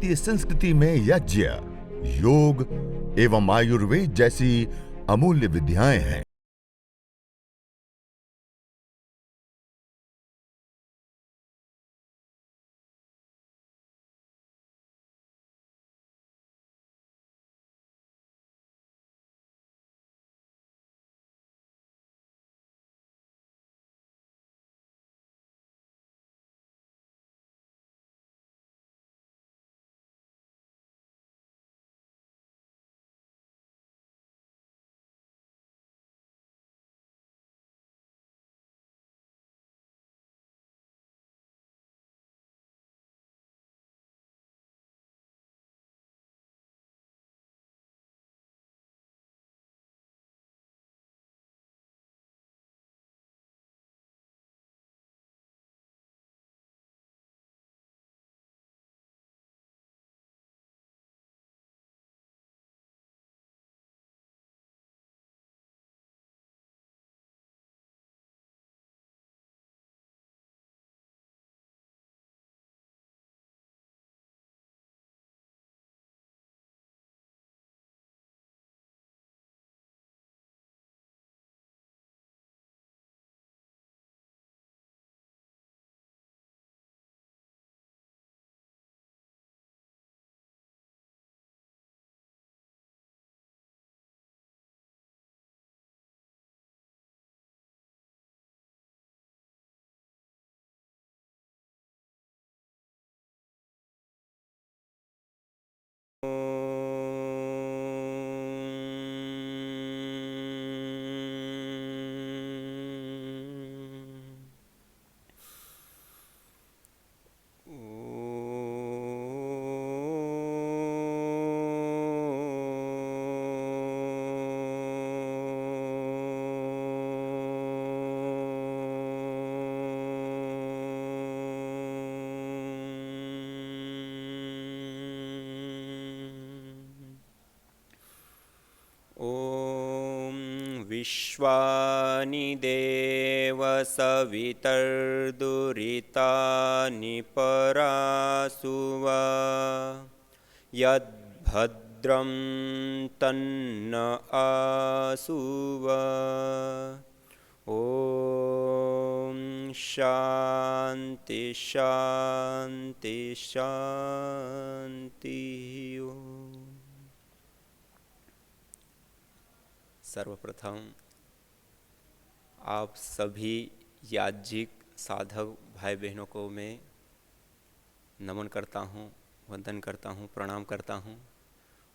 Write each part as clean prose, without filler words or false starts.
भारतीय संस्कृति में यज्ञ, योग एवं आयुर्वेद जैसी अमूल्य विद्याएं हैं। विश्वानि देव सवितर्दुरितानि परासुव यद्भद्रं तन्न आसुव। ओम शांति शांति शांति। सर्वप्रथम आप सभी याज्ञिक साधक भाई बहनों को मैं नमन करता हूँ, वंदन करता हूँ, प्रणाम करता हूँ।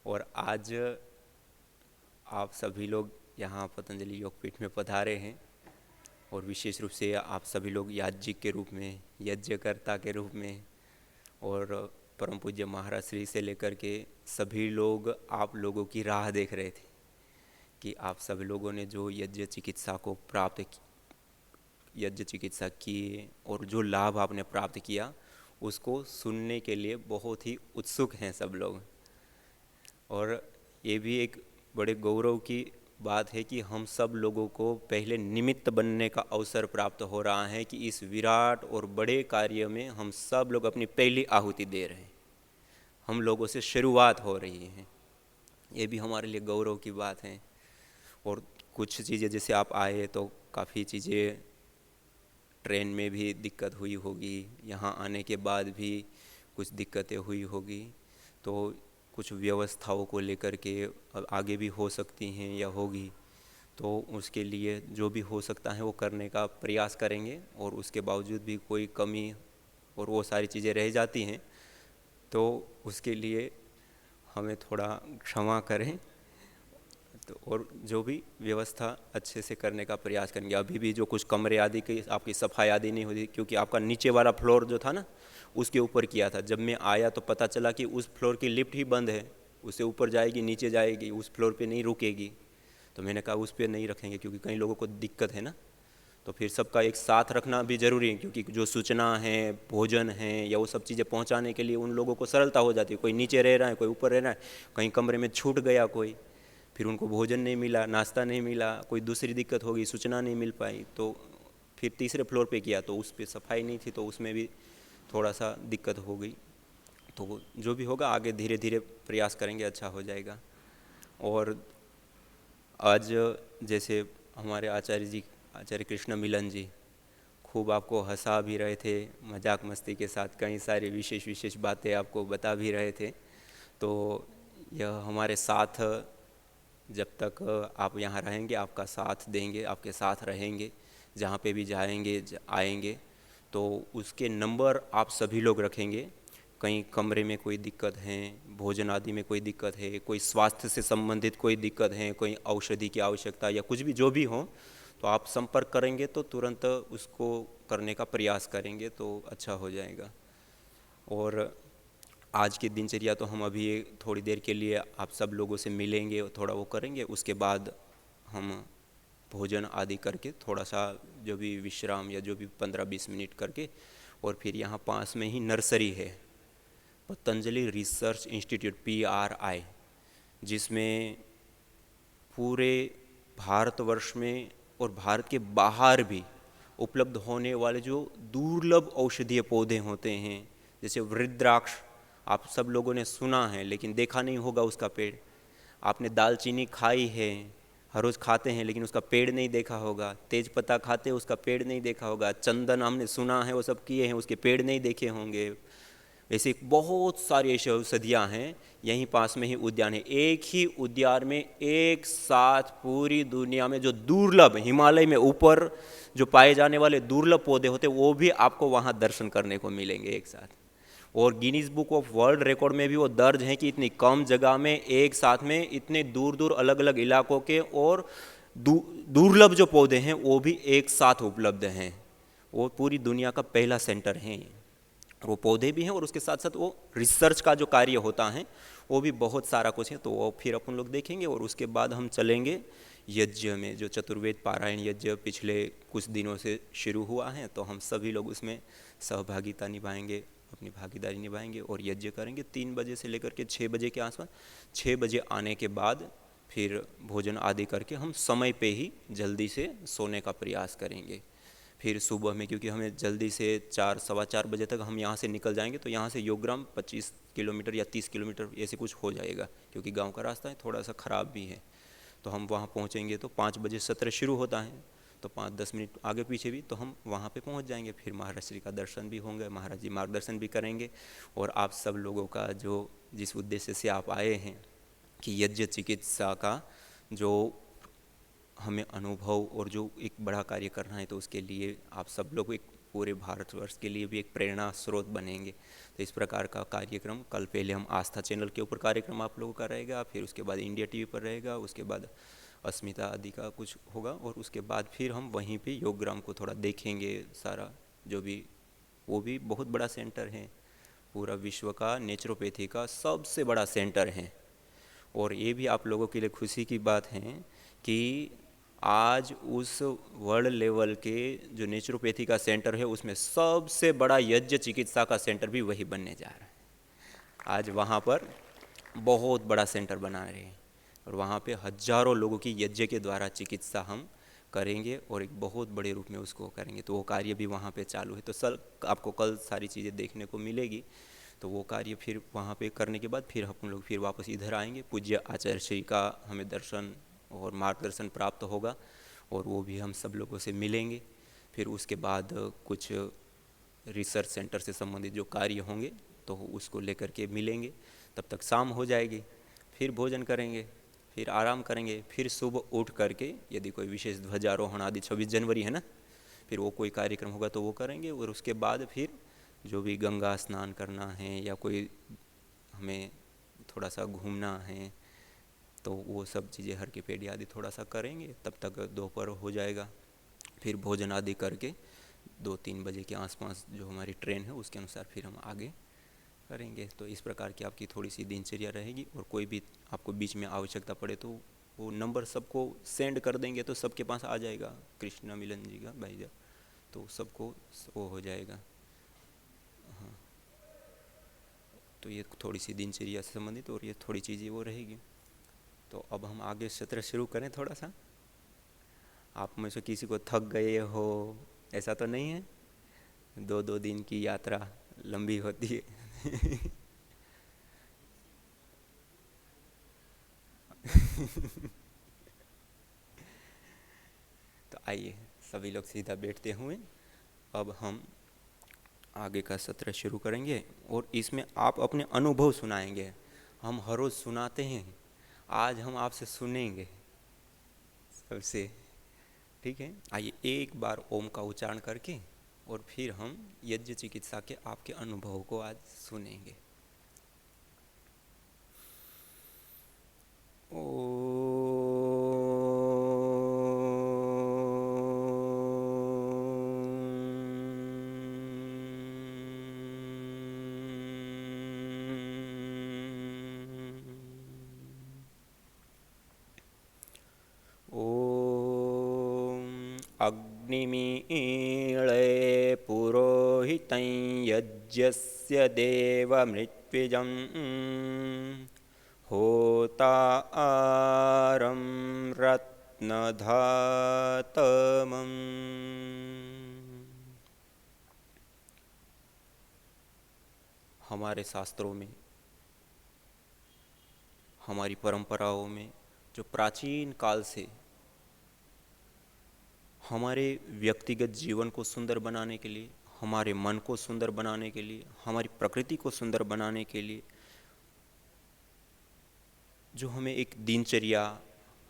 और आज आप सभी लोग यहाँ पतंजलि योगपीठ में पधारे हैं और विशेष रूप से आप सभी लोग याज्ञिक के रूप में, यज्ञकर्ता के रूप में, और परम पूज्य महाराज श्री से लेकर के सभी लोग आप लोगों की राह देख रहे थे कि आप सभी लोगों ने जो यज्ञ चिकित्सा को प्राप्त यज्ञ चिकित्सा किए और जो लाभ आपने प्राप्त किया उसको सुनने के लिए बहुत ही उत्सुक हैं सब लोग। और ये भी एक बड़े गौरव की बात है कि हम सब लोगों को पहले निमित्त बनने का अवसर प्राप्त हो रहा है कि इस विराट और बड़े कार्य में हम सब लोग अपनी पहली आहुति दे रहे हैं, हम लोगों से शुरुआत हो रही है। ये भी हमारे लिए गौरव की बात है। और कुछ चीज़ें जैसे आप आए तो काफ़ी चीज़ें ट्रेन में भी दिक्कत हुई होगी, यहाँ आने के बाद भी कुछ दिक्कतें हुई होगी, तो कुछ व्यवस्थाओं को लेकर के आगे भी हो सकती हैं या होगी, तो उसके लिए जो भी हो सकता है वो करने का प्रयास करेंगे। और उसके बावजूद भी कोई कमी और वो सारी चीज़ें रह जाती हैं तो उसके लिए हमें थोड़ा क्षमा करें। तो और जो भी व्यवस्था अच्छे से करने का प्रयास करेंगे। अभी भी जो कुछ कमरे आदि की आपकी सफाई आदि नहीं होती, क्योंकि आपका नीचे वाला फ्लोर जो था ना उसके ऊपर किया था। जब मैं आया तो पता चला कि उस फ्लोर की लिफ्ट ही बंद है, उससे ऊपर जाएगी नीचे जाएगी, उस फ्लोर पे नहीं रुकेगी। तो मैंने कहा उस पर नहीं रखेंगे क्योंकि कई लोगों को दिक्कत है ना, तो फिर सबका एक साथ रखना भी ज़रूरी है, क्योंकि जो सूचना है, भोजन है या वो सब चीज़ें पहुंचाने के लिए उन लोगों को सरलता हो जाती है। कोई नीचे रह रहा है, कोई ऊपर रह रहा है, कहीं कमरे में छूट गया कोई, फिर उनको भोजन नहीं मिला, नाश्ता नहीं मिला, कोई दूसरी दिक्कत हो गई, सूचना नहीं मिल पाई, तो फिर तीसरे फ्लोर पे किया तो उस पर सफाई नहीं थी, तो उसमें भी थोड़ा सा दिक्कत हो गई। तो जो भी होगा आगे धीरे धीरे प्रयास करेंगे, अच्छा हो जाएगा। और आज जैसे हमारे आचार्य जी, आचार्य कृष्ण मिलन जी खूब आपको हंसा भी रहे थे, मजाक मस्ती के साथ कई सारी विशेष विशेष बातें आपको बता भी रहे थे। तो यह हमारे साथ जब तक आप यहाँ रहेंगे, आपका साथ देंगे, आपके साथ रहेंगे, जहाँ पे भी जाएंगे आएंगे, तो उसके नंबर आप सभी लोग रखेंगे। कहीं कमरे में कोई दिक्कत है, भोजन आदि में कोई दिक्कत है, कोई स्वास्थ्य से संबंधित कोई दिक्कत है, कोई औषधि की आवश्यकता या कुछ भी जो भी हो, तो आप संपर्क करेंगे तो तुरंत उसको करने का प्रयास करेंगे तो अच्छा हो जाएगा। और आज की दिनचर्या तो हम अभी थोड़ी देर के लिए आप सब लोगों से मिलेंगे और थोड़ा वो करेंगे, उसके बाद हम भोजन आदि करके थोड़ा सा जो भी विश्राम या जो भी 15-20 मिनट करके, और फिर यहाँ पास में ही नर्सरी है, पतंजलि रिसर्च इंस्टीट्यूट PRI, जिसमें पूरे भारतवर्ष में और भारत के बाहर भी उपलब्ध होने वाले जो दुर्लभ औषधीय पौधे होते हैं, जैसे वृद्राक्ष, आप सब लोगों ने सुना है लेकिन देखा नहीं होगा उसका पेड़। आपने दालचीनी खाई है, हर रोज़ खाते हैं लेकिन उसका पेड़ नहीं देखा होगा। तेज पत्ता खाते हैं, उसका पेड़ नहीं देखा होगा। चंदन हमने सुना है, वो सब किए हैं, उसके पेड़ नहीं देखे होंगे। ऐसे बहुत सारी ऐसी औषधियाँ हैं। यहीं पास में ही उद्यान है, एक ही उद्यान में एक साथ पूरी दुनिया में जो दुर्लभ, हिमालय में ऊपर जो पाए जाने वाले दुर्लभ पौधे होते हैं वो भी आपको वहाँ दर्शन करने को मिलेंगे एक साथ। और Guinness book of world record में भी वो दर्ज है कि इतनी कम जगह में एक साथ में इतने दूर दूर अलग अलग इलाकों के और दुर्लभ जो पौधे हैं वो भी एक साथ उपलब्ध हैं। वो पूरी दुनिया का पहला सेंटर है। वो पौधे भी हैं और उसके साथ साथ वो रिसर्च का जो कार्य होता है वो भी बहुत सारा कुछ है। तो वो फिर अपन लोग देखेंगे और उसके बाद हम चलेंगे यज्ञ में, जो चतुर्वेद पारायण यज्ञ पिछले कुछ दिनों से शुरू हुआ है, तो हम सभी लोग उसमें सहभागिता निभाएंगे, अपनी भागीदारी निभाएंगे और यज्ञ करेंगे 3 बजे से लेकर के 6 बजे के आसपास। 6 बजे आने के बाद फिर भोजन आदि करके हम समय पे ही जल्दी से सोने का प्रयास करेंगे। फिर सुबह में, क्योंकि हमें जल्दी से 4 सवा 4 बजे तक हम यहाँ से निकल जाएंगे, तो यहाँ से योगग्राम 25 किलोमीटर या 30 किलोमीटर ऐसे कुछ हो जाएगा, क्योंकि गांव का रास्ता है, थोड़ा सा ख़राब भी है। तो हम वहाँ पहुँचेंगे तो 5 बजे सत्र शुरू होता है, तो 5-10 मिनट आगे पीछे भी तो हम वहाँ पे पहुँच जाएंगे। फिर महाराज श्री का दर्शन भी होंगे, महाराज जी मार्गदर्शन भी करेंगे। और आप सब लोगों का जो जिस उद्देश्य से आप आए हैं कि यज्ञ चिकित्सा का जो हमें अनुभव और जो एक बड़ा कार्य करना है, तो उसके लिए आप सब लोग एक पूरे भारतवर्ष के लिए भी एक प्रेरणा स्रोत बनेंगे। तो इस प्रकार का कार्यक्रम कल पहले हम आस्था चैनल के ऊपर कार्यक्रम आप लोगों का रहेगा, फिर उसके बाद इंडिया टीवी पर रहेगा, उसके बाद अस्मिता आदि का कुछ होगा, और उसके बाद फिर हम वहीं पे योगग्राम को थोड़ा देखेंगे। सारा जो भी, वो भी बहुत बड़ा सेंटर है, पूरा विश्व का नेचुरोपैथी का सबसे बड़ा सेंटर है। और ये भी आप लोगों के लिए खुशी की बात है कि आज उस वर्ल्ड लेवल के जो नेचुरोपैथी का सेंटर है उसमें सबसे बड़ा यज्ञ चिकित्सा का सेंटर भी वही बनने जा रहा है। आज वहाँ पर बहुत बड़ा सेंटर बना रहे हैं और वहाँ पे हजारों लोगों की यज्ञ के द्वारा चिकित्सा हम करेंगे और एक बहुत बड़े रूप में उसको करेंगे। तो वो कार्य भी वहाँ पे चालू है। तो सर आपको कल सारी चीज़ें देखने को मिलेगी। तो वो कार्य फिर वहाँ पे करने के बाद फिर हम लोग फिर वापस इधर आएंगे। पूज्य आचार्य श्री का हमें दर्शन और मार्गदर्शन प्राप्त होगा और वो भी हम सब लोगों से मिलेंगे। फिर उसके बाद कुछ रिसर्च सेंटर से संबंधित जो कार्य होंगे तो उसको लेकर के मिलेंगे। तब तक शाम हो जाएगी, फिर भोजन करेंगे, फिर आराम करेंगे, फिर सुबह उठ करके यदि कोई विशेष ध्वजारोहण आदि 26 जनवरी है ना, फिर वो कोई कार्यक्रम होगा तो वो करेंगे। और उसके बाद फिर जो भी गंगा स्नान करना है या कोई हमें थोड़ा सा घूमना है तो वो सब चीज़ें हर की पेड़ी आदि थोड़ा सा करेंगे। तब तक दोपहर हो जाएगा। फिर भोजन आदि करके 2-3 बजे के आसपास जो हमारी ट्रेन है उसके अनुसार फिर हम आगे करेंगे। तो इस प्रकार की आपकी थोड़ी सी दिनचर्या रहेगी। और कोई भी आपको बीच में आवश्यकता पड़े तो वो नंबर सबको सेंड कर देंगे तो सबके पास आ जाएगा, कृष्णा मिलन जी का भाईजा, तो सबको वो हो जाएगा। हाँ, तो ये थोड़ी सी दिनचर्या से संबंधित और ये थोड़ी चीज़ें वो रहेगी। तो अब हम आगे सत्र शुरू करें। थोड़ा सा आप में से किसी को थक गए हो ऐसा तो नहीं है? 2-2 दिन की यात्रा लंबी होती है। तो आइए सभी लोग सीधा बैठते हुए अब हम आगे का सत्र शुरू करेंगे और इसमें आप अपने अनुभव सुनाएंगे। हम हर रोज़ सुनाते हैं, आज हम आपसे सुनेंगे सबसे, ठीक है। आइए एक बार ओम का उच्चारण करके और फिर हम यज्ञ चिकित्सा के आपके अनुभवों को आज सुनेंगे। अग्निमीळे पुरोहितं यज्ञस्य देवमृत्विजं होतारं रत्नधातमम्। हमारे शास्त्रों में, हमारी परंपराओं में जो प्राचीन काल से हमारे व्यक्तिगत जीवन को सुंदर बनाने के लिए, हमारे मन को सुंदर बनाने के लिए, हमारी प्रकृति को सुंदर बनाने के लिए जो हमें एक दिनचर्या,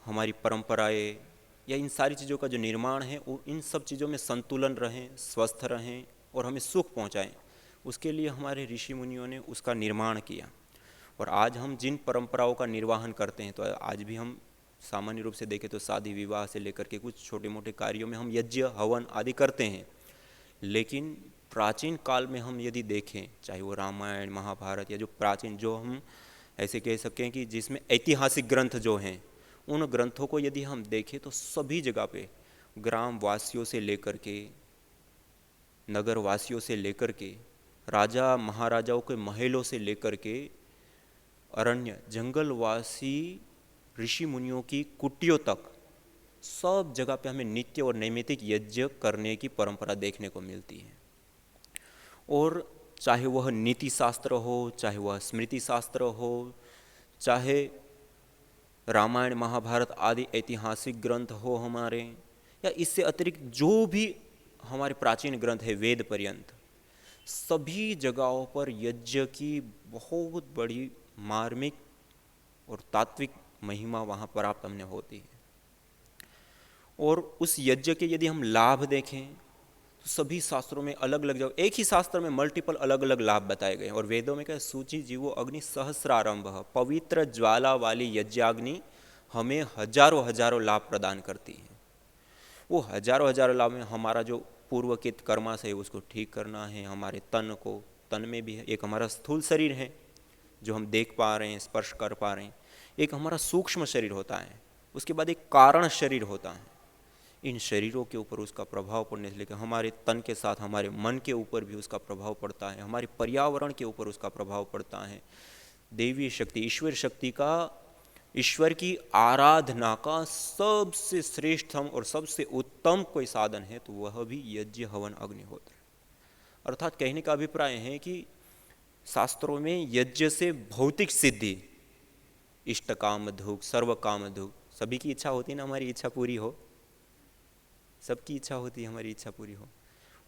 हमारी परंपराएं या इन सारी चीज़ों का जो निर्माण है वो इन सब चीज़ों में संतुलन रहें, स्वस्थ रहें और हमें सुख पहुंचाएं, उसके लिए हमारे ऋषि मुनियों ने उसका निर्माण किया। और आज हम जिन परंपराओं का निर्वहन करते हैं, तो आज भी हम सामान्य रूप से देखें तो शादी विवाह से लेकर के कुछ छोटे मोटे कार्यों में हम यज्ञ हवन आदि करते हैं, लेकिन प्राचीन काल में हम यदि देखें, चाहे वो रामायण महाभारत या जो प्राचीन, जो हम ऐसे कह सकें कि जिसमें ऐतिहासिक ग्रंथ जो हैं, उन ग्रंथों को यदि हम देखें तो सभी जगह पे ग्राम वासियों से लेकर के, नगर वासियों से लेकर के, राजा महाराजाओं के महलों से लेकर के, अरण्य जंगलवासी ऋषि मुनियों की कुटियों तक, सब जगह पे हमें नित्य और नैमित्तिक यज्ञ करने की परंपरा देखने को मिलती है। और चाहे वह नीति शास्त्र हो, चाहे वह स्मृति शास्त्र हो, चाहे रामायण महाभारत आदि ऐतिहासिक ग्रंथ हो हमारे, या इससे अतिरिक्त जो भी हमारे प्राचीन ग्रंथ है वेद पर्यंत, सभी जगहों पर यज्ञ की बहुत बड़ी मार्मिक और तात्विक महिमा वहाँ प्राप्त हमने होती है। और उस यज्ञ के यदि हम लाभ देखें तो सभी शास्त्रों में अलग अलग जगह, एक ही शास्त्र में मल्टीपल अलग अलग लाभ बताए गए। और वेदों में क्या, सूचि जीवो अग्नि सहस्रारंभ, पवित्र ज्वाला वाली यज्ञाग्नि हमें हजारों हजारों लाभ प्रदान करती है। वो हजारों हजारों लाभ में हमारा जो पूर्वकृत कर्माशय है उसको ठीक करना है, हमारे तन को, तन में भी एक हमारा स्थूल शरीर है जो हम देख पा रहे हैं, स्पर्श कर पा रहे हैं, एक हमारा सूक्ष्म शरीर होता है, उसके बाद एक कारण शरीर होता है। इन शरीरों के ऊपर उसका प्रभाव पड़ने से लेकर हमारे तन के साथ हमारे मन के ऊपर भी उसका प्रभाव पड़ता है, हमारे पर्यावरण के ऊपर उसका प्रभाव पड़ता है। देवी शक्ति, ईश्वर शक्ति का, ईश्वर की आराधना का सबसे श्रेष्ठतम और सबसे उत्तम कोई साधन है तो वह भी यज्ञ हवन अग्निहोत्र। अर्थात कहने का अभिप्राय है कि शास्त्रों में यज्ञ से भौतिक सिद्धि, इष्ट काम दुख, सर्व काम दुख, सभी की इच्छा होती है ना, हमारी इच्छा पूरी हो, सबकी इच्छा होती है हमारी इच्छा पूरी हो,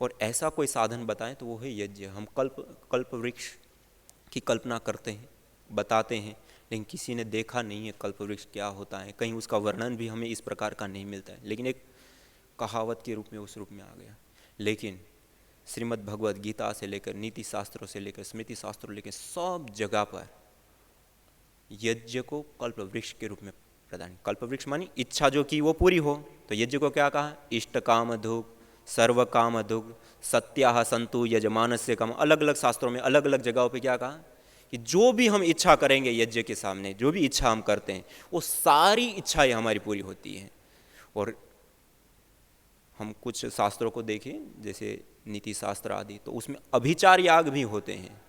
और ऐसा कोई साधन बताएं तो वो है यज्ञ। हम कल्प वृक्ष की कल्पना करते हैं, बताते हैं, लेकिन किसी ने देखा नहीं है कल्प वृक्ष क्या होता है, कहीं उसका वर्णन भी हमें इस प्रकार का नहीं मिलता है, लेकिन एक कहावत के रूप में उस रूप में आ गया। लेकिन श्रीमद् भगवद गीता से लेकर नीति शास्त्रों से लेकर स्मृति शास्त्रों लेकर सब जगह पर यज्ञ को कल्प वृक्ष के रूप में प्रदान। कल्प वृक्ष मानी इच्छा जो की वो पूरी हो, तो यज्ञ को क्या कहा, इष्ट काम दुख, सर्व काम दुख, सत्याह संतु यजमानस्य काम। अलग अलग शास्त्रों में अलग अलग जगहों पे क्या कहा कि जो भी हम इच्छा करेंगे यज्ञ के सामने, जो भी इच्छा हम करते हैं वो सारी इच्छाएं हमारी पूरी होती हैं। और हम कुछ शास्त्रों को देखें जैसे नीति शास्त्र आदि, तो उसमें अभिचार याग भी होते हैं,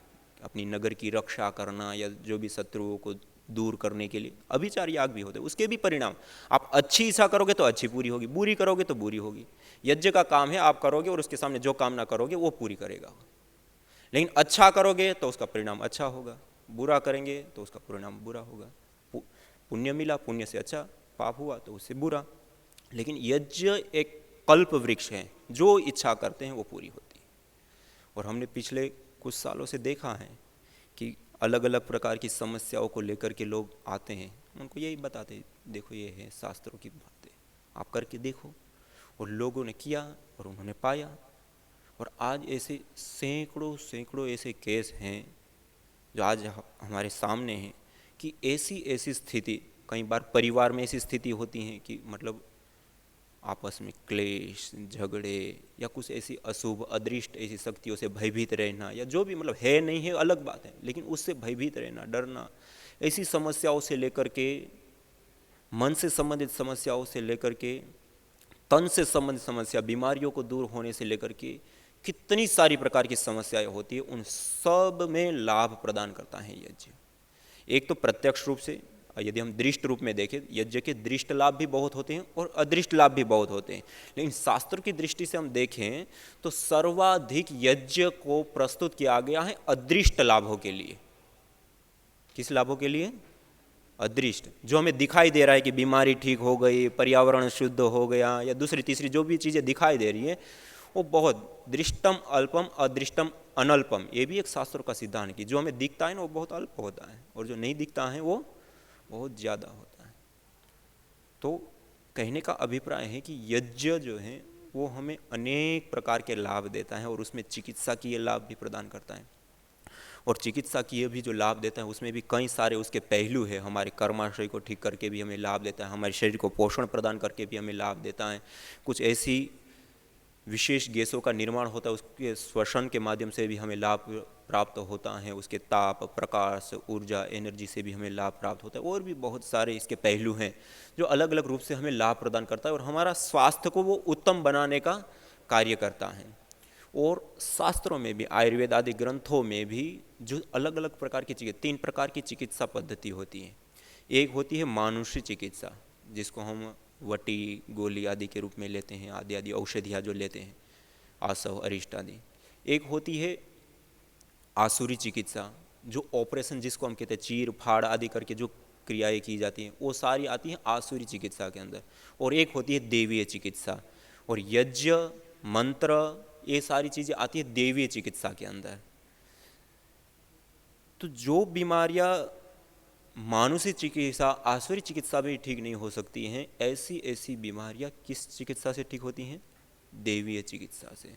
अपनी नगर की रक्षा करना या जो भी शत्रुओं को दूर करने के लिए अभिचार याग भी होते हैं। उसके भी परिणाम, आप अच्छी इच्छा करोगे तो अच्छी पूरी होगी, बुरी करोगे तो बुरी होगी। यज्ञ का काम है आप करोगे और उसके सामने जो कामना करोगे वो पूरी करेगा। लेकिन अच्छा करोगे तो उसका परिणाम अच्छा होगा, बुरा करेंगे तो उसका परिणाम बुरा होगा। पुण्य मिला, पुण्य से अच्छा, पाप हुआ तो उससे बुरा। लेकिन यज्ञ एक कल्प वृक्ष है, जो इच्छा करते हैं वो पूरी होती है। और हमने पिछले कुछ सालों से देखा है कि अलग अलग प्रकार की समस्याओं को लेकर के लोग आते हैं, उनको यही बताते हैं, देखो ये है शास्त्रों की बातें, आप करके देखो। और लोगों ने किया और उन्होंने पाया। और आज ऐसे सैकड़ों सैकड़ों ऐसे केस हैं जो आज हमारे सामने हैं कि ऐसी स्थिति, कई बार परिवार में ऐसी स्थिति होती है कि मतलब आपस में क्लेश, झगड़े या कुछ ऐसी अशुभ अदृष्ट ऐसी शक्तियों से भयभीत रहना, या जो भी मतलब है नहीं है अलग बात है, लेकिन उससे भयभीत रहना, डरना, ऐसी समस्याओं से लेकर के, मन से संबंधित समस्याओं से लेकर के, तन से संबंधित समस्या, बीमारियों को दूर होने से लेकर के कितनी सारी प्रकार की समस्याएं होती है, उन सब में लाभ प्रदान करता है यज्ञ। एक तो प्रत्यक्ष रूप से, यदि हम दृष्ट रूप में देखें, यज्ञ के दृष्ट लाभ भी बहुत होते हैं और अदृष्ट लाभ भी बहुत होते हैं। लेकिन शास्त्र की दृष्टि से हम देखें तो सर्वाधिक यज्ञ को प्रस्तुत किया गया है अदृष्ट लाभों के लिए। किस लाभों के लिए? अदृष्ट, जो हमें दिखाई दे रहा है कि बीमारी ठीक हो गई, पर्यावरण शुद्ध हो गया, या दूसरी तीसरी जो भी चीज़ें दिखाई दे रही है, वो बहुत दृष्टम अल्पम अदृष्टम अनल्पम, ये भी एक शास्त्रों का सिद्धांत है कि जो हमें दिखता है ना वो बहुत अल्प होता है, और जो नहीं दिखता है वो बहुत ज़्यादा होता है। तो कहने का अभिप्राय है कि यज्ञ जो है वो हमें अनेक प्रकार के लाभ देता है, और उसमें चिकित्सा की ये लाभ भी प्रदान करता है। और चिकित्सा की ये भी जो लाभ देता है उसमें भी कई सारे उसके पहलू है। हमारे कर्माशय को ठीक करके भी हमें लाभ देता है, हमारे शरीर को पोषण प्रदान करके भी हमें लाभ देता है। कुछ ऐसी विशेष गैसों का निर्माण होता है, उसके श्वसन के माध्यम से भी हमें लाभ प्राप्त होता है, उसके ताप, प्रकाश, ऊर्जा, एनर्जी से भी हमें लाभ प्राप्त होता है। और भी बहुत सारे इसके पहलू हैं जो अलग अलग रूप से हमें लाभ प्रदान करता है, और हमारा स्वास्थ्य को वो उत्तम बनाने का कार्य करता है। और शास्त्रों में भी, आयुर्वेद आदि ग्रंथों में भी जो अलग अलग प्रकार की चिकित्सा, 3 प्रकार की चिकित्सा पद्धति होती है। एक होती है मानुषी चिकित्सा, जिसको हम वटी, गोली आदि के रूप में लेते हैं, आदि आदि औषधियाँ जो लेते हैं, आसव, अरिष्ट आदि। एक होती है आसुरी चिकित्सा, जो ऑपरेशन जिसको हम कहते हैं चीर फाड़ आदि करके जो क्रियाएं की जाती हैं, वो सारी आती हैं आसुरी चिकित्सा के अंदर। और एक होती है देवीय चिकित्सा, और यज्ञ, मंत्र, ये सारी चीज़ें आती है देवीय चिकित्सा के अंदर। तो जो बीमारियाँ मानुषी चिकित्सा, आसुरी चिकित्सा भी ठीक नहीं हो सकती हैं, ऐसी बीमारियां किस चिकित्सा से ठीक होती हैं? देवीय चिकित्सा से।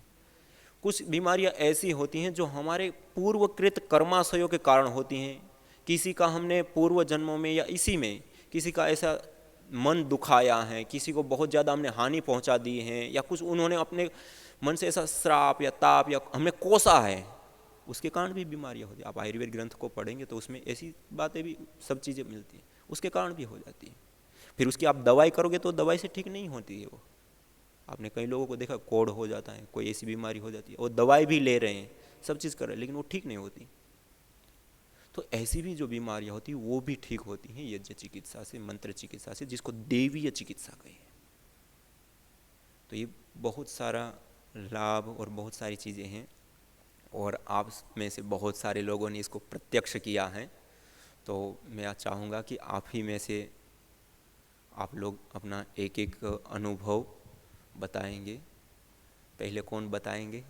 कुछ बीमारियां ऐसी होती हैं जो हमारे पूर्वकृत कर्माशयों के कारण होती हैं। किसी का हमने पूर्व जन्मों में या इसी में किसी का ऐसा मन दुखाया है, किसी को बहुत ज़्यादा हमने हानि पहुंचा दी है, या कुछ उन्होंने अपने मन से ऐसा श्राप या ताप या हमने कोसा है, उसके कारण भी बीमारियां होती है। आप आयुर्वेद ग्रंथ को पढ़ेंगे तो उसमें ऐसी बातें भी, सब चीज़ें मिलती हैं, उसके कारण भी हो जाती है। फिर उसकी आप दवाई करोगे तो दवाई से ठीक नहीं होती है वो। आपने कई लोगों को देखा कोढ़ हो जाता है, कोई ऐसी बीमारी हो जाती है, वो दवाई भी ले रहे हैं, सब चीज़ कर रहे हैं, लेकिन वो ठीक नहीं होती। तो ऐसी भी जो बीमारियां होती हैं वो भी ठीक होती हैं यज्ञ चिकित्सा से, मंत्र चिकित्सा से, जिसको देवीय चिकित्सा कही है। तो ये बहुत सारा लाभ और बहुत सारी चीज़ें हैं, और आप में से बहुत सारे लोगों ने इसको प्रत्यक्ष किया है। तो मैं चाहूँगा कि आप ही में से आप लोग अपना एक एक अनुभव बताएंगे। पहले कौन बताएंगे?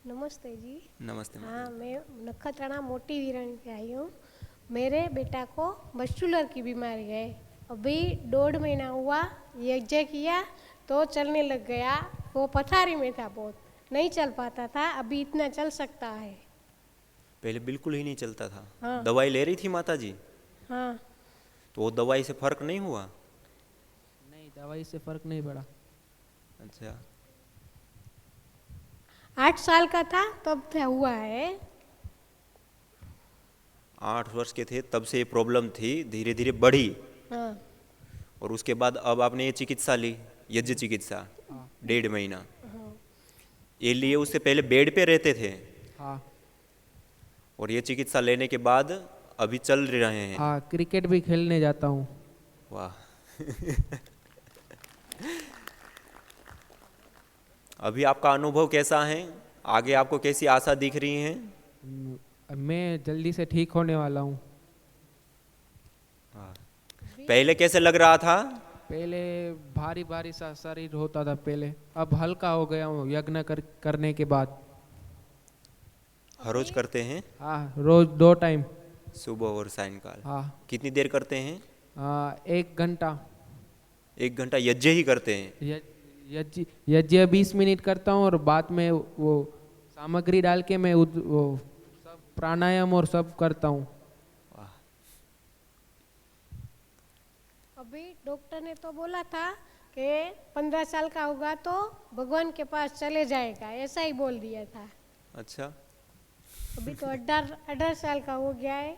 नमस्ते जी। नमस्ते। हाँ, मैं नखत्राणा मोटी वीरण से आई हूँ। मेरे बेटा को मस्कुलर की बीमारी है। अभी 1.5 महीना हुआ, यज्ञ किया तो चलने लग गया। वो पथारी में था, बहुत नहीं चल पाता था, अभी इतना चल सकता है। पहले बिल्कुल ही नहीं चलता था। हाँ। दवाई ले रही थी माता जी? हाँ। तो वो दवाई से फर्क नहीं हुआ? नहीं, दवाई से फर्क नहीं पड़ा। अच्छा। 8 साल का था तब हुआ है। 8 वर्ष के थे तब से ये प्रॉब्लम थी, धीरे धीरे बढ़ी। हाँ। और उसके बाद अब आपने ये चिकित्सा ली, यज्ञ चिकित्सा, 1.5 महीना। ये लिए, उससे पहले बेड पे रहते थे। हाँ। और ये चिकित्सा लेने के बाद अभी चल रहे हैं। हाँ, क्रिकेट भी खेलने जाता हूँ। वाह। अभी आपका अनुभव कैसा है? आगे आपको कैसी आशा दिख रही है? मैं जल्दी से ठीक होने वाला हूँ। पहले कैसे लग रहा था? पहले भारी भारी सा शरीर होता था पहले, अब हल्का हो गया हूँ यज्ञ करने के बाद। हर रोज करते हैं? हाँ, रोज 2 टाइम। सुबह और सायंकाल? हाँ। कितनी देर करते हैं? 1 घंटा। 1 घंटा यज्ञ ही करते हैं? यज्ञ 20 मिनट करता हूँ और बाद में वो सामग्री डाल के मैं वो सब प्राणायाम और सब करता हूँ। अभी डॉक्टर ने तो बोला था कि 15 साल का होगा तो भगवान के पास चले जाएगा, ऐसा ही बोल दिया था। अच्छा। अभी तो 18 साल का हो गया है।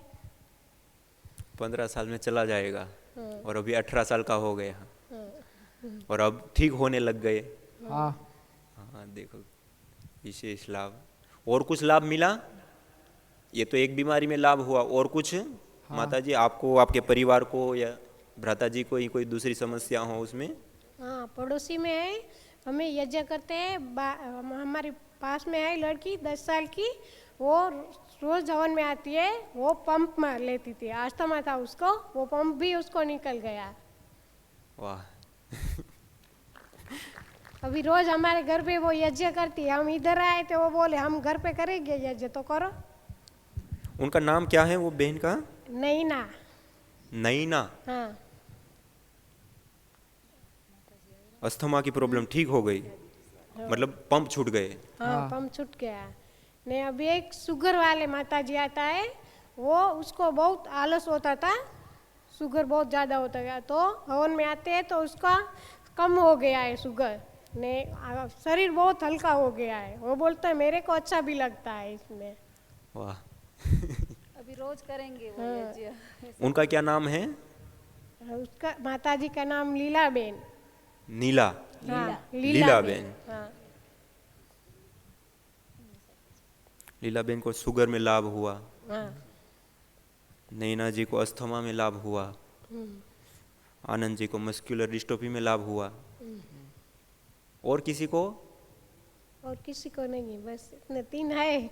15 साल में चला जाएगा। हाँ। और अभी 18 साल का हो गया। हाँ। और अब ठीक होने लग गए। हाँ। हाँ, देखो विशेष लाभ। और कुछ लाभ मिला? ये तो एक बीमारी में लाभ हुआ, और कुछ? हाँ। माता जी, आपको, आपके परिवार को या भ्राता जी को ही कोई दूसरी समस्या हो उसमें? हाँ, पड़ोसी में है, हमें यज्ञ करते हैं। हमारे पास में है लड़की 10 साल की, वो रोज हवन में आती है। वो पंप मार लेती थी, अस्थमा था उसको, वो पंप भी उसको निकल गया। वाह। अभी रोज हमारे घर पे वो यज्ञ करती है। हम इधर आए तो वो बोले हम घर पे करेंगे यज्ञ, तो करो। उनका नाम क्या है वो बहन का? नैना। नैना। हाँ। अस्थमा की प्रॉब्लम ठीक हो गई? मतलब पंप छूट गए? हाँ, पंप छूट गया। नहीं, अभी एक शुगर वाले माता जी आता है, वो उसको बहुत आलस होता था, शुगर बहुत ज़्यादा होता गया, तो हवन में आते हैं तो उसका कम हो गया है शुगर ने, शरीर बहुत हल्का हो गया है। वो बोलता है मेरे को अच्छा भी लगता है इसमें। वाह। अभी रोज करेंगे वो हाँ। यज्ञ। उनका क्या नाम है? उसका माता जी का नाम लीलाबेन। नीला? हाँ, लीलाबेन। हाँ। लीलाबेन को शुगर में लाभ हुआ। हाँ। नैना जी को अस्थमा में लाभ हुआ। आनंद जी को मस्कुलर डिस्ट्रोफी में लाभ हुआ। और किसी को? और किसी को नहीं, बस इतने 3 है।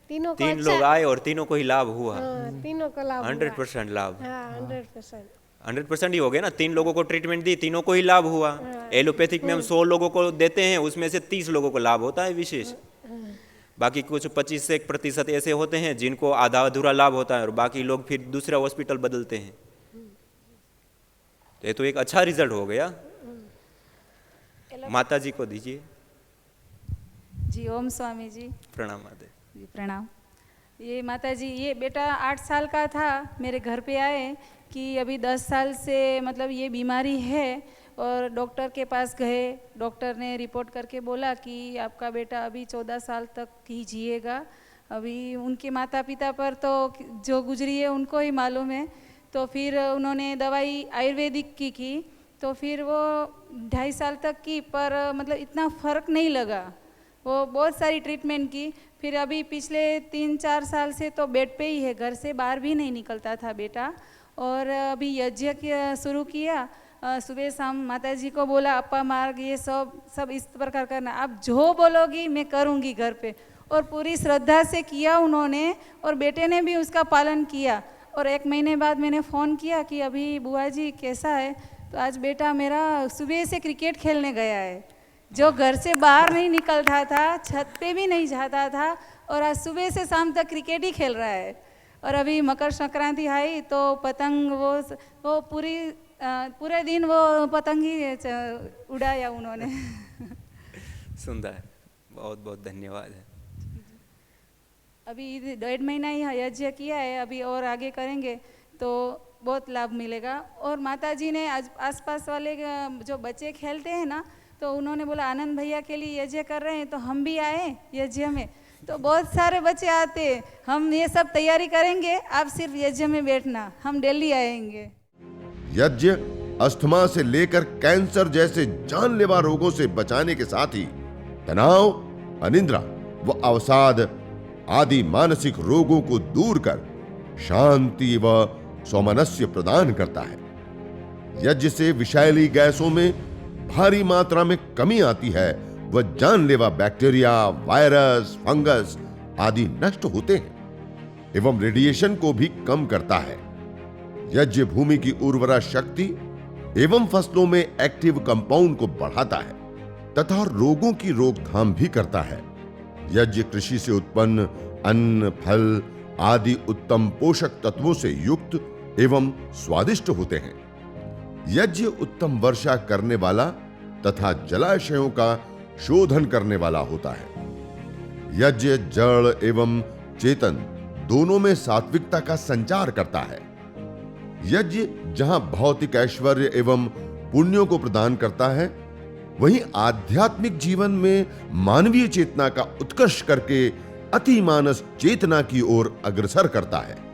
तीनों को 3 अच्छा, लोग आए और तीनों को ही लाभ हुआ। हाँ, तीनों को लाभ हुआ। 100% लाभ। हाँ, 100%। 100% ही हो गया ना। 3 लोगों को ट्रीटमेंट दी, तीनों को ही लाभ हुआ। एलोपैथिक में हम 100 लोगों को देते हैं, उसमें से 30 लोगों को लाभ होता है विशेष। बाकी कुछ 25% ऐसे होते हैं जिनको आधा अधूरा लाभ होता है और बाकी लोग फिर दूसरा हॉस्पिटल बदलते हैं। तो ये तो एक अच्छा रिजल्ट हो गया। माता जी को दीजिए। जी, ओम स्वामी जी। प्रणाम माता जी, प्रणाम। ये माता जी, ये बेटा 8 साल का था, मेरे घर पे आए कि अभी 10 साल से मतलब ये बीमारी है, और डॉक्टर के पास गए। डॉक्टर ने रिपोर्ट करके बोला कि आपका बेटा अभी 14 साल तक ही जिएगा। अभी उनके माता पिता पर तो जो गुजरी है उनको ही मालूम है। तो फिर उन्होंने दवाई आयुर्वेदिक की, तो फिर वो 2.5 साल तक की, पर मतलब इतना फ़र्क नहीं लगा। वो बहुत सारी ट्रीटमेंट की, फिर अभी पिछले 3-4 साल से तो बेड पे ही है, घर से बाहर भी नहीं निकलता था बेटा। और अभी यज्ञ शुरू किया, सुबह शाम माता जी को बोला अप्पा मार्ग ये सब इस प्रकार करना, आप जो बोलोगी मैं करूँगी घर पे। और पूरी श्रद्धा से किया उन्होंने, और बेटे ने भी उसका पालन किया। और 1 महीने बाद मैंने फ़ोन किया कि अभी बुआ जी कैसा है, तो आज बेटा मेरा सुबह से क्रिकेट खेलने गया है, जो घर से बाहर नहीं निकलता था, छत पे भी नहीं जाता था, और आज सुबह से शाम तक क्रिकेट ही खेल रहा है। और अभी मकर संक्रांति आई तो पतंग वो पूरे दिन वो पतंग ही उड़ाया उन्होंने। सुंदर, बहुत बहुत धन्यवाद है। अभी 1.5 महीना ही यज्ञ किया है, अभी और आगे करेंगे तो बहुत लाभ मिलेगा। और माता जी ने आसपास वाले जो बच्चे खेलते हैं ना, तो उन्होंने बोला आनंद भैया के लिए यज्ञ कर रहे हैं तो हम भी आए यज्ञ में। तो बहुत सारे बच्चे आते, हम ये सब तैयारी करेंगे, आप सिर्फ यज्ञ में बैठना, हम दिल्ली आएंगे। यज्ञ अस्थमा से लेकर कैंसर जैसे जानलेवा रोगों से बचाने के साथ ही तनाव, अनिद्रा व अवसाद आदि मानसिक रोगों को दूर कर शांति व सौमनस्य प्रदान करता है। यज्ञ से विषैली गैसों में भारी मात्रा में कमी आती है व जानलेवा बैक्टीरिया, वायरस, फंगस आदि नष्ट होते हैं एवं रेडिएशन को भी कम करता है। यज्ञ भूमि की उर्वरा शक्ति एवं फसलों में एक्टिव कंपाउंड को बढ़ाता है तथा रोगों की रोकथाम भी करता है। यज्ञ कृषि से उत्पन्न अन्न, फल आदि उत्तम पोषक तत्वों से युक्त एवं स्वादिष्ट होते हैं। यज्ञ उत्तम वर्षा करने वाला तथा जलाशयों का शोधन करने वाला होता है। यज्ञ जड़ एवं चेतन दोनों में सात्विकता का संचार करता है। यज्ञ जहां भौतिक ऐश्वर्य एवं पुण्यों को प्रदान करता है, वहीं आध्यात्मिक जीवन में मानवीय चेतना का उत्कर्ष करके अति मानस चेतना की ओर अग्रसर करता है।